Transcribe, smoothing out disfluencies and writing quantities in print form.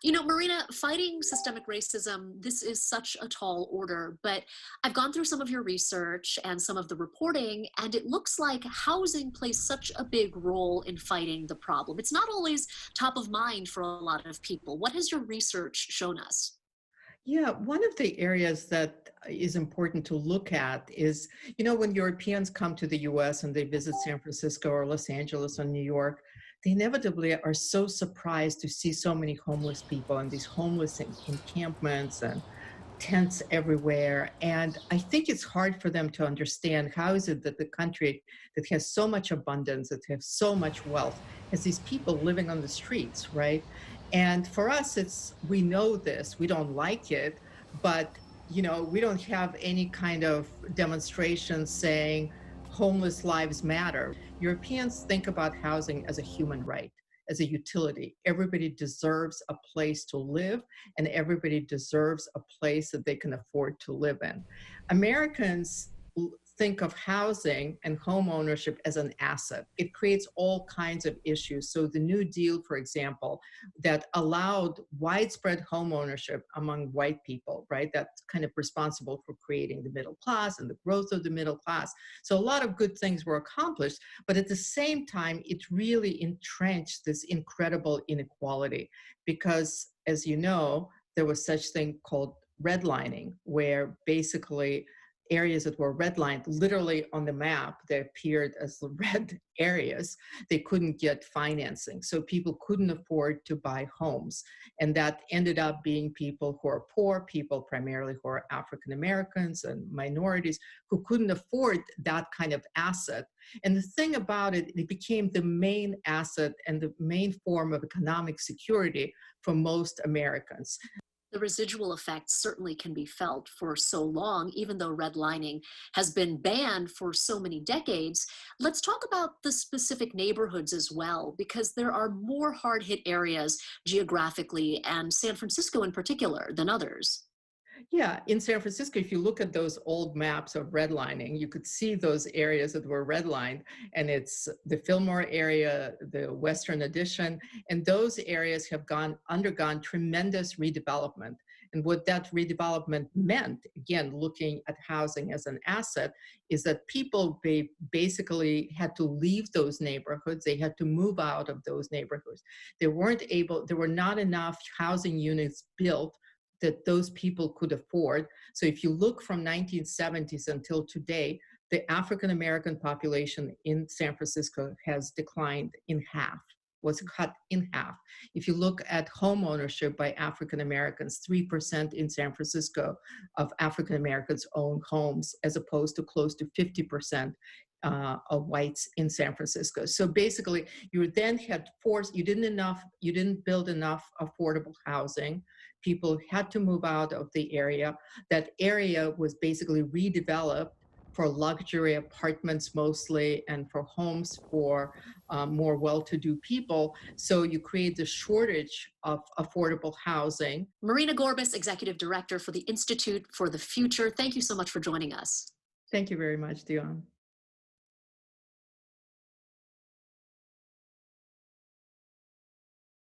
You know, Marina, fighting systemic racism, this is such a tall order, but I've gone through some of your research and some of the reporting, and it looks like housing plays such a big role in fighting the problem. It's not always top of mind for a lot of people. What has your research shown us? Yeah, one of the areas that is important to look at is, when Europeans come to the US and they visit San Francisco or Los Angeles or New York, they inevitably are so surprised to see so many homeless people and these homeless encampments and tents everywhere. And I think it's hard for them to understand how is it that the country that has so much abundance, that has so much wealth, has these people living on the streets, right? And for us, we know this, we don't like it, but we don't have any kind of demonstration saying homeless lives matter. Europeans think about housing as a human right, as a utility. Everybody deserves a place to live, and everybody deserves a place that they can afford to live in. Americans think of housing and home ownership as an asset. It creates all kinds of issues. So the New Deal, for example, that allowed widespread home ownership among white people, right? That's kind of responsible for creating the middle class and the growth of the middle class. So a lot of good things were accomplished, but at the same time, it really entrenched this incredible inequality because, as you know, there was such thing called redlining, where basically areas that were redlined literally on the map, they appeared as the red areas. They couldn't get financing. So people couldn't afford to buy homes. And that ended up being people who are poor, people primarily who are African Americans and minorities who couldn't afford that kind of asset. And the thing about it, it became the main asset and the main form of economic security for most Americans. The residual effects certainly can be felt for so long, even though redlining has been banned for so many decades. Let's talk about the specific neighborhoods as well, because there are more hard hit areas geographically, and San Francisco in particular, than others. Yeah, in San Francisco, if you look at those old maps of redlining, you could see those areas that were redlined, and it's the Fillmore area, the Western Addition, and those areas have undergone tremendous redevelopment. And what that redevelopment meant, again, looking at housing as an asset, is that people basically had to leave those neighborhoods. They had to move out of those neighborhoods. There were not enough housing units built that those people could afford. So if you look from 1970s until today, the African American population in San Francisco has declined in half, was cut in half. If you look at home ownership by African Americans, 3% in San Francisco of African Americans own homes, as opposed to close to 50% of whites in San Francisco. So basically, you then had forced, you didn't build enough affordable housing. People had to move out of the area. That area was basically redeveloped for luxury apartments mostly and for homes for more well-to-do people. So you create the shortage of affordable housing. Marina Gorbis, Executive Director for the Institute for the Future. Thank you so much for joining us. Thank you very much, Dion.